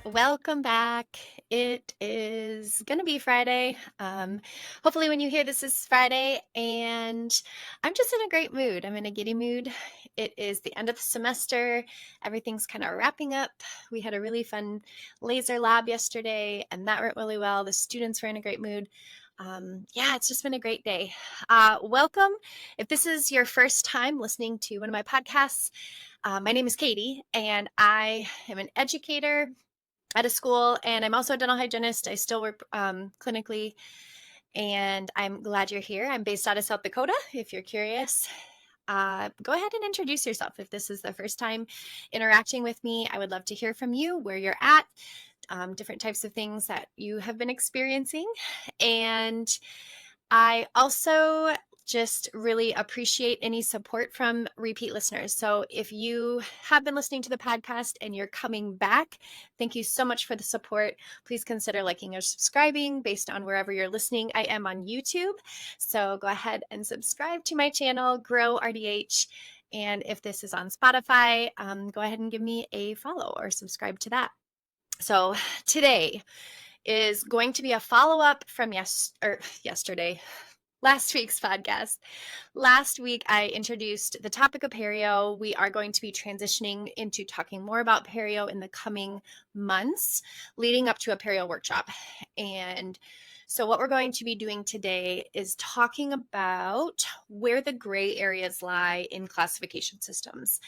Welcome back. It is going to be Friday. Hopefully, when you hear this is Friday, and I'm just in a great mood. I'm in a giddy mood. It is the end of the semester. Everything's kind of wrapping up. We had a really fun laser lab yesterday, and that went really well. The students were in a great mood. Yeah, it's just been a great day. Welcome. If this is your first time listening to one of my podcasts, my name is Katie, and I am an educator at a school, and I'm also a dental hygienist. I still work clinically, and I'm glad you're here. I'm based out of South Dakota, if you're curious. Go ahead and introduce yourself. If this is the first time interacting with me, I would love to hear from you, where you're at, different types of things that you have been experiencing. And I also just really appreciate any support from repeat listeners. So if you have been listening to the podcast and you're coming back, thank you so much for the support. Please consider liking or subscribing based on wherever you're listening. I am on YouTube, so go ahead and subscribe to my channel, Grow RDH. And if this is on Spotify, go ahead and give me a follow or subscribe to that. So today is going to be a follow-up from yesterday. Last week's podcast. Last week, I introduced the topic of perio. We are going to be transitioning into talking more about perio in the coming months, leading up to a perio workshop. And so what we're going to be doing today is talking about where the gray areas lie in classification systems.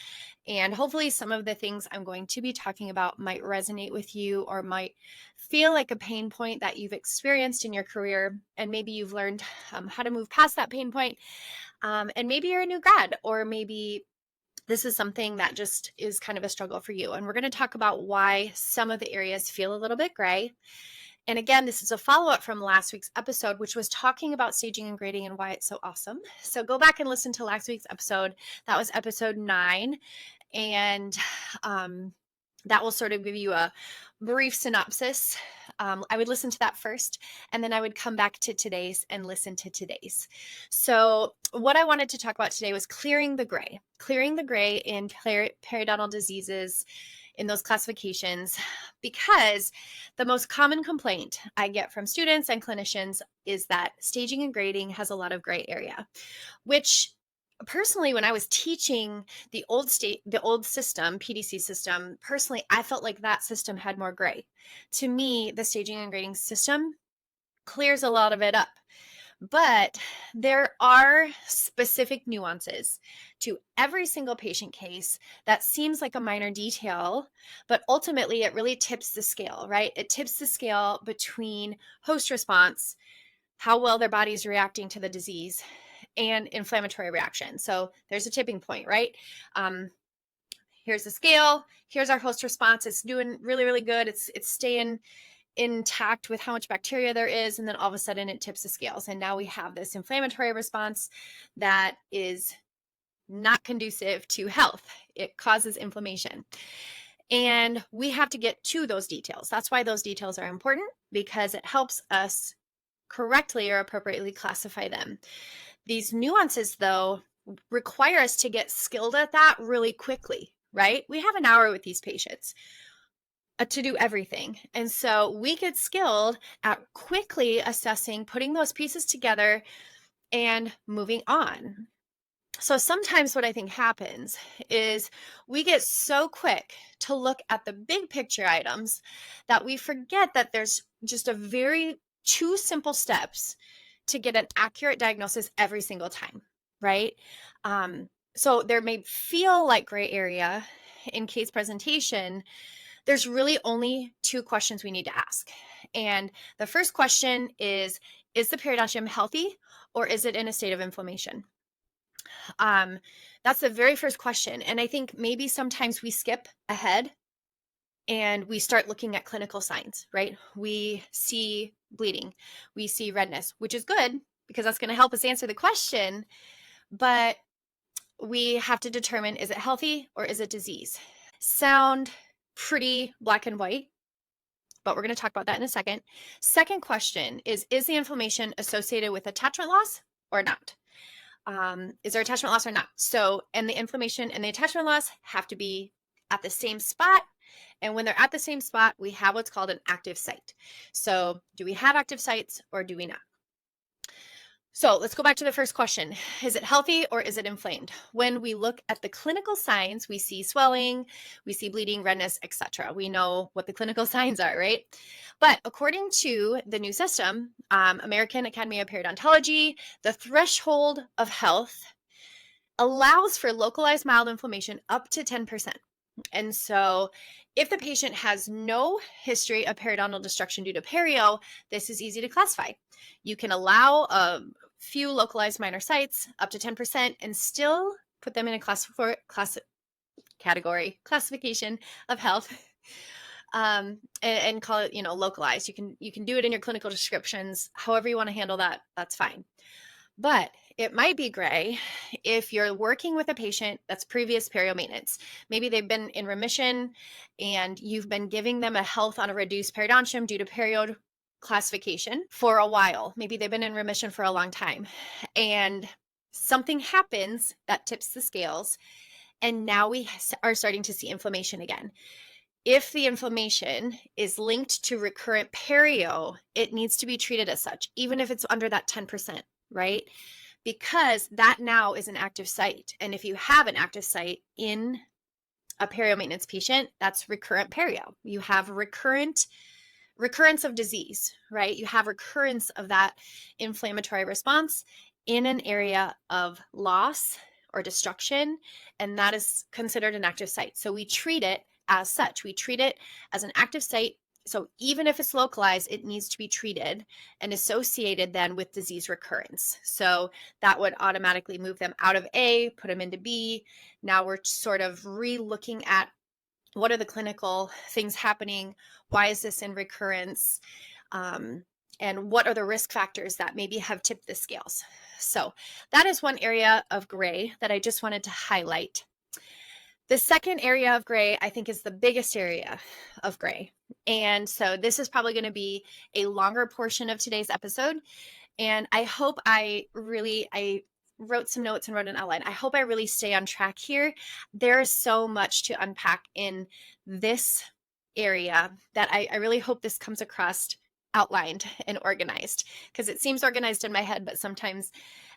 And hopefully some of the things I'm going to be talking about might resonate with you or might feel like a pain point that you've experienced in your career. And maybe you've learned how to move past that pain point. And maybe you're a new grad, or maybe this is something that just is kind of a struggle for you. And we're going to talk about why some of the areas feel a little bit gray. And again, this is a follow-up from last week's episode, which was talking about staging and grading and why it's so awesome. So go back and listen to last week's episode. That was episode 9. And that will sort of give you a brief synopsis. I would listen to that first, and then I would come back to today's and listen to today's. So what I wanted to talk about today was clearing the gray in periodontal diseases, in those classifications, because the most common complaint I get from students and clinicians is that staging and grading has a lot of gray area, which personally, when I was teaching the old system, PDC system, personally, I felt like that system had more gray. To me, the staging and grading system clears a lot of it up. But there are specific nuances to every single patient case that seems like a minor detail, but ultimately it really tips the scale, right? It tips the scale between host response, how well their body is reacting to the disease, and inflammatory reaction. So there's a tipping point, right? Here's the scale. Here's our host response. It's doing really, really good. It's staying intact with how much bacteria there is, and then all of a sudden it tips the scales, and now we have this inflammatory response that is not conducive to health. It causes inflammation, and we have to get to those details. That's why those details are important, because it helps us correctly or appropriately classify them. These nuances, though, require us to get skilled at that really quickly, right? We have an hour with these patients to do everything. And so we get skilled at quickly assessing, putting those pieces together and moving on. So sometimes what I think happens is we get so quick to look at the big picture items that we forget that there's just two simple steps to get an accurate diagnosis every single time, right? So there may feel like gray area in case presentation. There's really only 2 questions we need to ask. And the first question is the periodontium healthy, or is it in a state of inflammation? That's the very first question. And I think maybe sometimes we skip ahead and we start looking at clinical signs, right? We see bleeding, we see redness, which is good because that's going to help us answer the question. But we have to determine, is it healthy or is it disease? Sound pretty black and white, but we're going to talk about that in a second. Second question is the inflammation associated with attachment loss or not? Is there attachment loss or not? So, and the inflammation and the attachment loss have to be at the same spot, And when they're at the same spot, we have what's called an active site. So, do we have active sites or do we not? So let's go back to the first question. Is it healthy or is it inflamed? When we look at the clinical signs, we see swelling, we see bleeding, redness, etc. We know what the clinical signs are, right? But according to the new system, American Academy of Periodontology, the threshold of health allows for localized mild inflammation up to 10%. And so, if the patient has no history of periodontal destruction due to perio, this is easy to classify. You can allow a few localized minor sites up to 10% and still put them in a classification of health. And call it, localized. You can do it in your clinical descriptions, however you want to handle that. That's fine. But it might be gray if you're working with a patient that's previous perio maintenance. Maybe they've been in remission and you've been giving them a health on a reduced periodontium due to period classification for a while. Maybe they've been in remission for a long time and something happens that tips the scales. And now we are starting to see inflammation again. If the inflammation is linked to recurrent perio, it needs to be treated as such, even if it's under that 10%, right? Because that now is an active site. And if you have an active site in a perio maintenance patient, that's recurrent perio. You have recurrence of disease, right? You have recurrence of that inflammatory response in an area of loss or destruction, and that is considered an active site. So we treat it as such. We treat it as an active site. So even if it's localized, it needs to be treated and associated then with disease recurrence. So that would automatically move them out of A, put them into B. Now we're sort of re-looking at what are the clinical things happening? Why is this in recurrence? And what are the risk factors that maybe have tipped the scales? So that is one area of gray that I just wanted to highlight. The second area of gray, I think, is the biggest area of gray. And so this is probably going to be a longer portion of today's episode. And I hope I wrote some notes and wrote an outline. I hope I really stay on track here. There is so much to unpack in this area that I really hope this comes across outlined and organized, because it seems organized in my head, but sometimes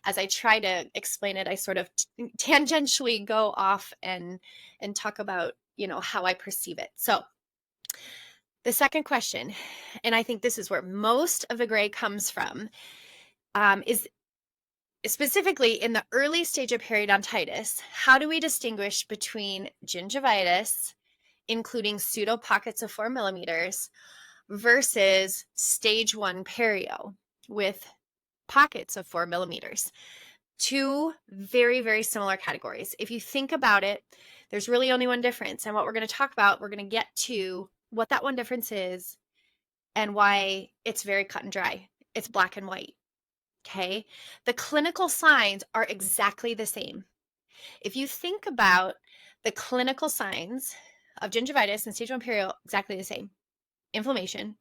as I try to explain it, I sort of tangentially go off and talk about, how I perceive it. So the second question, and I think this is where most of the gray comes from, is specifically in the early stage of periodontitis, how do we distinguish between gingivitis, including pseudo pockets of 4 millimeters, versus stage 1 perio with pockets of 4 millimeters? Two very, very similar categories. If you think about it, there's really only one difference. And what we're going to talk about, we're going to get to what that one difference is and why it's very cut and dry. It's black and white. Okay. The clinical signs are exactly the same. If you think about the clinical signs of gingivitis and stage 1 perio, exactly the same. Inflammation,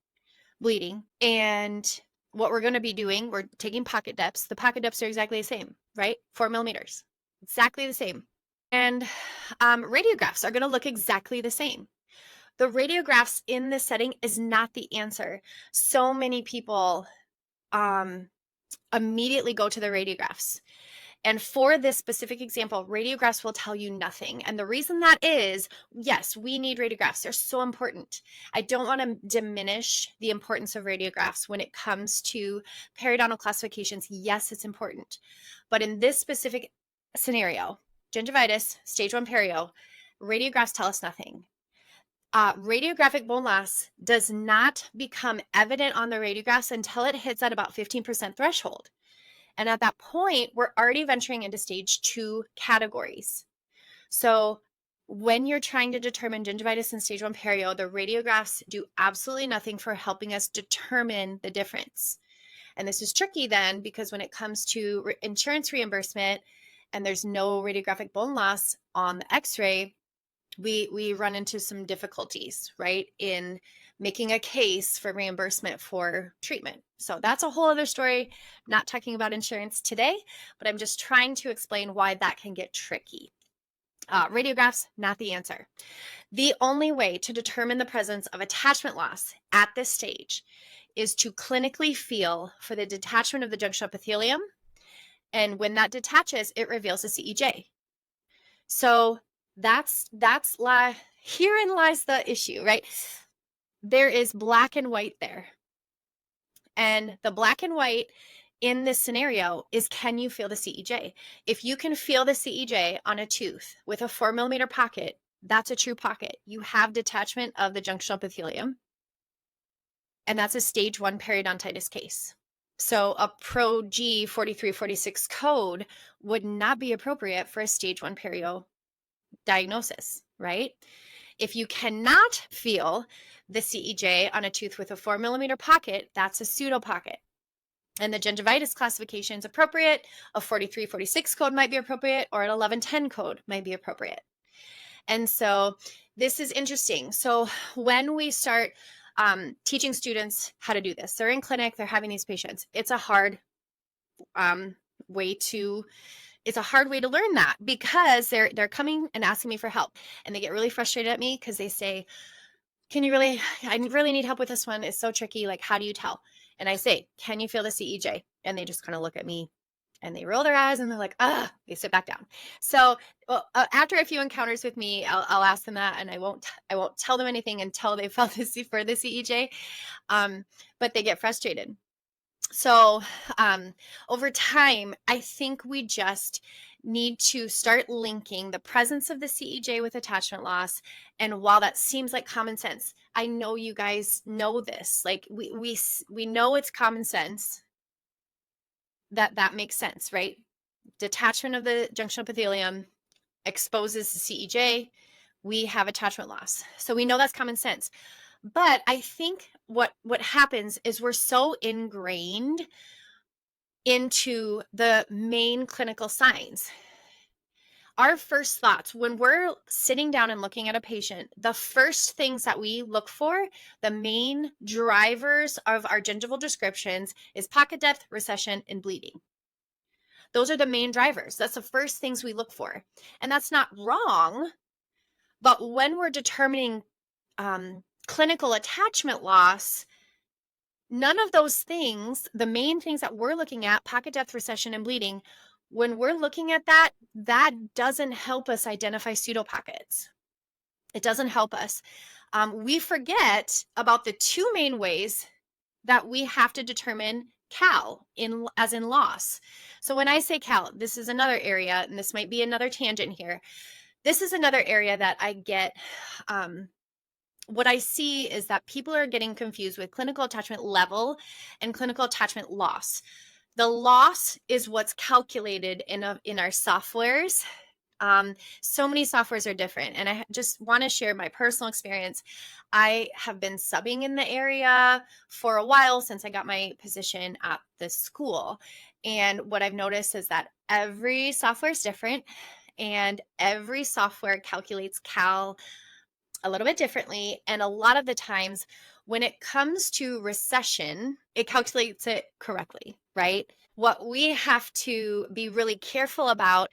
bleeding, and what we're going to be doing, we're taking pocket depths. The pocket depths are exactly the same, right? 4 millimeters, exactly the same. And radiographs are going to look exactly the same. The radiographs in this setting is not the answer. So many people immediately go to the radiographs. And for this specific example, radiographs will tell you nothing. And the reason that is, yes, we need radiographs. They're so important. I don't want to diminish the importance of radiographs when it comes to periodontal classifications. Yes, it's important. But in this specific scenario, gingivitis, stage 1 perio, radiographs tell us nothing. Radiographic bone loss does not become evident on the radiographs until it hits at about 15% threshold. And at that point, we're already venturing into stage 2 categories. So when you're trying to determine gingivitis and stage 1 perio, the radiographs do absolutely nothing for helping us determine the difference. And this is tricky then, because when it comes to insurance reimbursement and there's no radiographic bone loss on the x-ray, we run into some difficulties, right, in making a case for reimbursement for treatment. So that's a whole other story. Not talking about insurance today, but I'm just trying to explain why that can get tricky. Radiographs, not the answer. The only way to determine the presence of attachment loss at this stage is to clinically feel for the detachment of the junctional epithelium. And when that detaches, it reveals a CEJ. So herein lies the issue, right? There is black and white there. And the black and white in this scenario is, can you feel the CEJ? If you can feel the CEJ on a tooth with a 4 mm pocket, that's a true pocket. You have detachment of the junctional epithelium. And that's a stage 1 periodontitis case. So a Pro G 4346 code would not be appropriate for a stage 1 perio diagnosis, right? If you cannot feel the CEJ on a tooth with a 4 mm pocket, that's a pseudo pocket. And the gingivitis classification is appropriate. A 4346 code might be appropriate, or an 1110 code might be appropriate. And so this is interesting. So when we start teaching students how to do this, they're in clinic, they're having these patients. It's a hard way to learn that, because they're coming and asking me for help, and they get really frustrated at me because they say, I really need help with this one. It's so tricky. Like, how do you tell? And I say, can you feel the CEJ? And they just kind of look at me and they roll their eyes and they're like, they sit back down. So after a few encounters with me, I'll ask them that, and I won't tell them anything until they felt for the CEJ. But they get frustrated. So over time, I think we just need to start linking the presence of the CEJ with attachment loss. And while that seems like common sense, I know you guys know this. Like we know it's common sense that makes sense, right? Detachment of the junctional epithelium exposes the CEJ. We have attachment loss. So we know that's common sense. But I think what happens is we're so ingrained into the main clinical signs. Our first thoughts when we're sitting down and looking at a patient, the first things that we look for, the main drivers of our gingival descriptions, is pocket depth, recession, and bleeding. Those are the main drivers. That's the first things we look for. And that's not wrong. But when we're determining clinical attachment loss, none of those things, the main things that we're looking at, pocket depth, recession, and bleeding, when we're looking at that doesn't help us identify pseudopockets. It doesn't help us. We forget about the two main ways that we have to determine cal as in loss. So when I say cal, this is another area, and this might be another tangent here. This is another area that I get what I see is that people are getting confused with clinical attachment level and clinical attachment loss. The loss is what's calculated in our softwares. So many softwares are different. And I just want to share my personal experience. I have been subbing in the area for a while since I got my position at the school. And what I've noticed is that every software is different, and every software calculates cal a little bit differently. And a lot of the times when it comes to recession, it calculates it correctly, right? What we have to be really careful about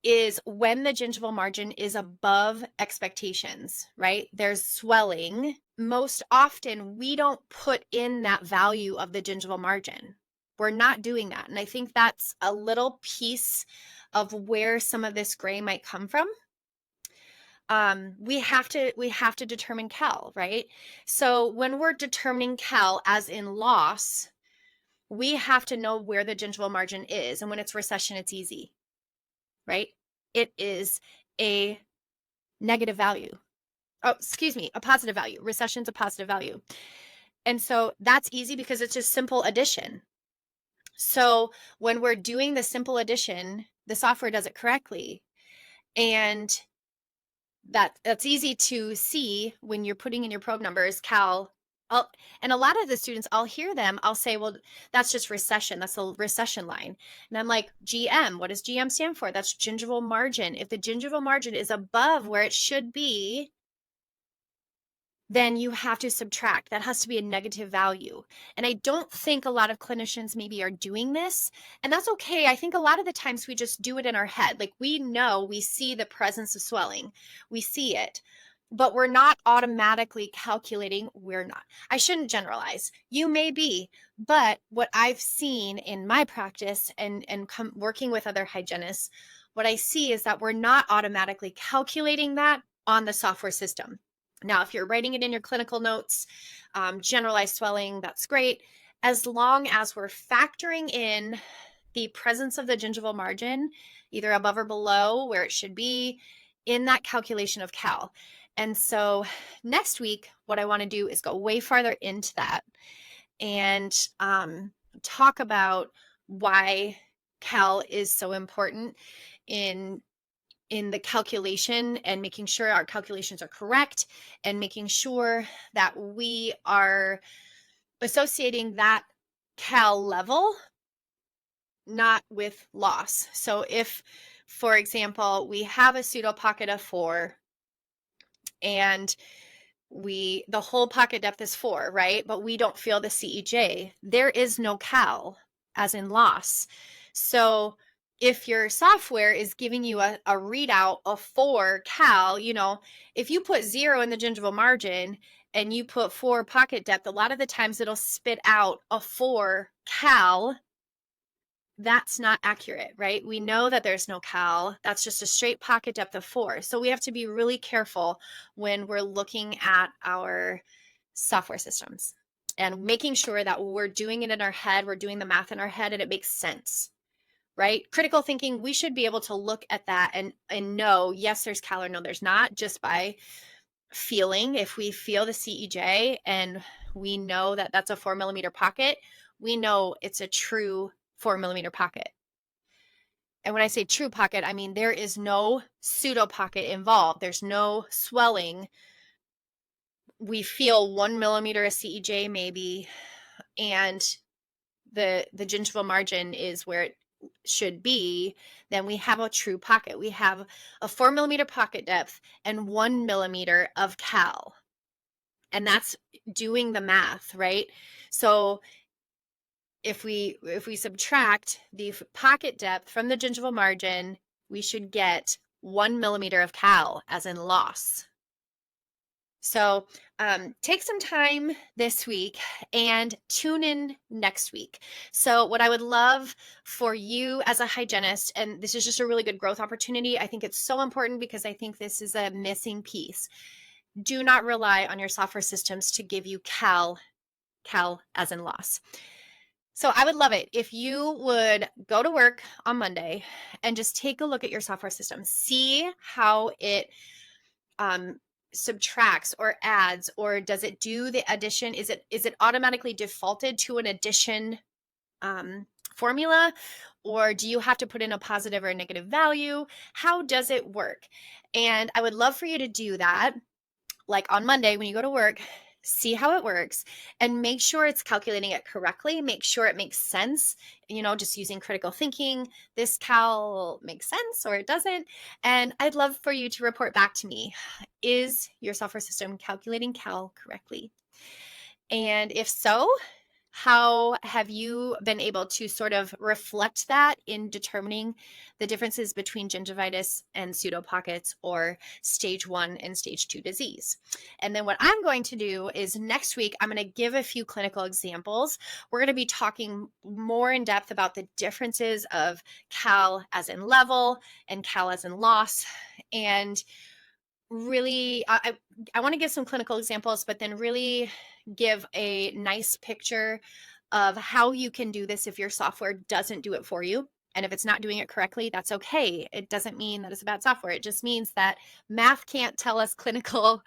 is when the gingival margin is above expectations, right? There's swelling. Most often we don't put in that value of the gingival margin. We're not doing that. And I think that's a little piece of where some of this gray might come from. We have to determine cal, right? So when we're determining cal as in loss, we have to know where the gingival margin is. And when it's recession, it's easy, right? It is a negative value. Oh, excuse me, a positive value. Recession's a positive value. And so that's easy because it's just simple addition. So when we're doing the simple addition, the software does it correctly. And that's easy to see when you're putting in your probe numbers, cal. And a lot of the students, I'll hear them, I'll say, well, that's just recession. That's a recession line. And I'm like, GM, what does GM stand for? That's gingival margin. If the gingival margin is above where it should be, then you have to subtract. That has to be a negative value. And I don't think a lot of clinicians maybe are doing this. And that's okay. I think a lot of the times we just do it in our head. Like we know, we see the presence of swelling, we see it, but we're not automatically calculating. We're not. I shouldn't generalize. You may be, but what I've seen in my practice and working with other hygienists, what I see is that we're not automatically calculating that on the software system. Now, if you're writing it in your clinical notes, generalized swelling, that's great. As long as we're factoring in the presence of the gingival margin, either above or below where it should be, in that calculation of cal. And so next week, what I want to do is go way farther into that and talk about why cal is so important in the calculation and making sure our calculations are correct and making sure that we are associating that cal level not with loss. So if, for example, we have a pseudo pocket of 4 and the whole pocket depth is 4, right? But we don't feel the CEJ, there is no cal, as in loss. So if your software is giving you a readout of 4 cal, if you put 0 in the gingival margin and you put 4 pocket depth, a lot of the times it'll spit out a 4 cal. That's not accurate, right? We know that there's no cal. That's just a straight pocket depth of 4. So we have to be really careful when we're looking at our software systems and making sure that we're doing it in our head, we're doing the math in our head, and it makes sense, right? Critical thinking, we should be able to look at that and know, yes, there's cal or no, there's not, just by feeling. If we feel the CEJ and we know that that's a 4 millimeter pocket, we know it's a true 4 millimeter pocket. And when I say true pocket, I mean there is no pseudo pocket involved. There's no swelling. We feel 1 millimeter of CEJ maybe, and the gingival margin is where it should be. Then we have a true pocket. We have a 4 millimeter pocket depth and 1 millimeter of cal. And that's doing the math, right? So if we subtract the pocket depth from the gingival margin, we should get 1 millimeter of cal, as in loss. So take some time this week and tune in next week. So what I would love for you as a hygienist, and this is just a really good growth opportunity, I think it's so important because I think this is a missing piece. Do not rely on your software systems to give you cal as in loss. So I would love it if you would go to work on Monday and just take a look at your software system, see how it subtracts or adds, or does it do the addition? Is it automatically defaulted to an addition formula, or do you have to put in a positive or a negative value? How does it work? And I would love for you to do that, like on Monday when you go to work. See how it works and make sure it's calculating it correctly. Make sure it makes sense, just using critical thinking. This cal makes sense or it doesn't. And I'd love for you to report back to me. Is your software system calculating cal correctly? And if so, how have you been able to sort of reflect that in determining the differences between gingivitis and pseudopockets, or stage 1 and stage 2 disease? And then what I'm going to do is next week, I'm going to give a few clinical examples. We're going to be talking more in depth about the differences of cal as in level and cal as in loss. And really, I want to give some clinical examples, but then really give a nice picture of how you can do this if your software doesn't do it for you. And if it's not doing it correctly, that's okay. It doesn't mean that it's a bad software. It just means that math can't tell us clinical,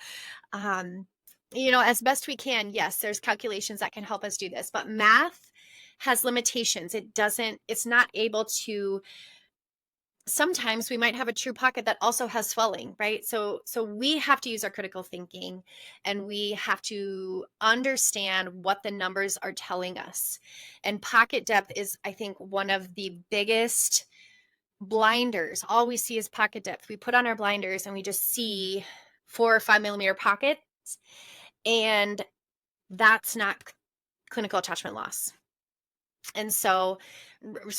as best we can. Yes, there's calculations that can help us do this, but math has limitations. It's not able to. Sometimes we might have a true pocket that also has swelling, right? So we have to use our critical thinking, and we have to understand what the numbers are telling us. And pocket depth is, I think, one of the biggest blinders. All we see is pocket depth. We put on our blinders and we just see 4 or 5 millimeter pockets. And that's not clinical attachment loss. And so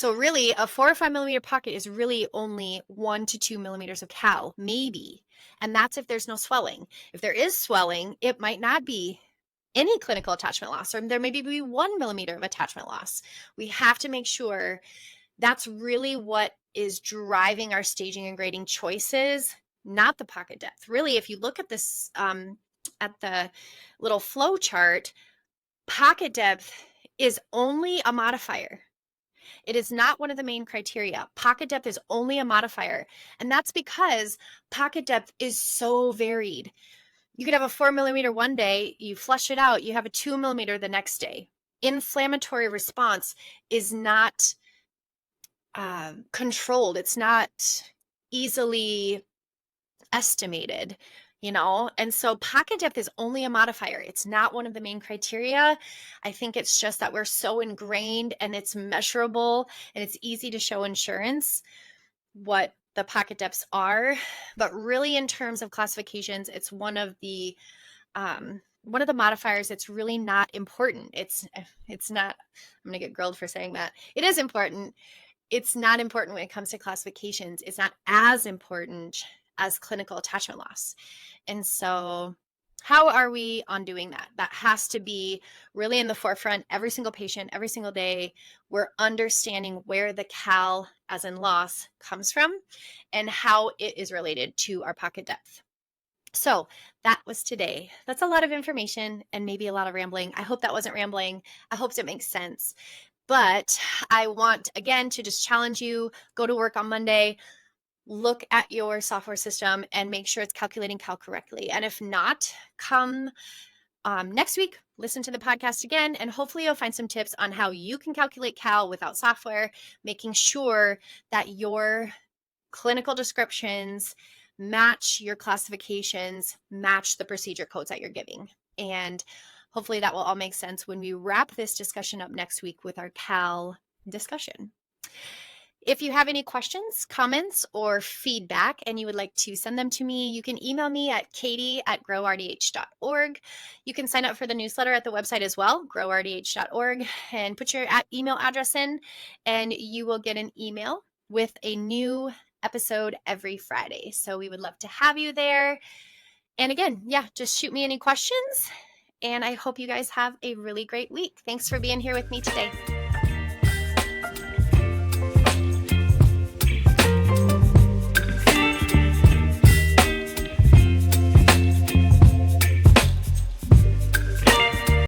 really a 4 or 5 millimeter pocket is really only 1 to 2 millimeters of cal, maybe. And that's if there's no swelling. If there is swelling, it might not be any clinical attachment loss, or there maybe be 1 millimeter of attachment loss. We have to make sure that's really what is driving our staging and grading choices, not the pocket depth. Really, if you look at this, at the little flow chart, pocket depth is only a modifier. It is not one of the main criteria. Pocket depth is only a modifier. And that's because pocket depth is so varied. You could have a 4 millimeter one day, you flush it out, you have a 2 millimeter the next day. Inflammatory response is not controlled, it's not easily estimated, and so pocket depth is only a modifier. It's not one of the main criteria. I think it's just that we're so ingrained and it's measurable and it's easy to show insurance what the pocket depths are. But really, in terms of classifications, it's one of the modifiers. It's really not important. It's not, I'm gonna get grilled for saying that. It is important. It's not important when it comes to classifications. It's not as important as clinical attachment loss. And so, how are we on doing that? That has to be really in the forefront. Every single patient, every single day, we're understanding where the cal, as in loss, comes from and how it is related to our pocket depth. So that was today. That's a lot of information and maybe a lot of rambling. I hope that wasn't rambling. I hope it makes sense. But I want, again, to just challenge you, go to work on Monday, look at your software system and make sure it's calculating cal correctly. And if not, come next week, listen to the podcast again, and hopefully you'll find some tips on how you can calculate cal without software, making sure that your clinical descriptions match your classifications, match the procedure codes that you're giving. And hopefully that will all make sense when we wrap this discussion up next week with our cal discussion. If you have any questions, comments, or feedback and you would like to send them to me, you can email me at katie@growrdh.org. You can sign up for the newsletter at the website as well, growrdh.org, and put your email address in, and you will get an email with a new episode every Friday. So we would love to have you there. And again, just shoot me any questions. And I hope you guys have a really great week. Thanks for being here with me today.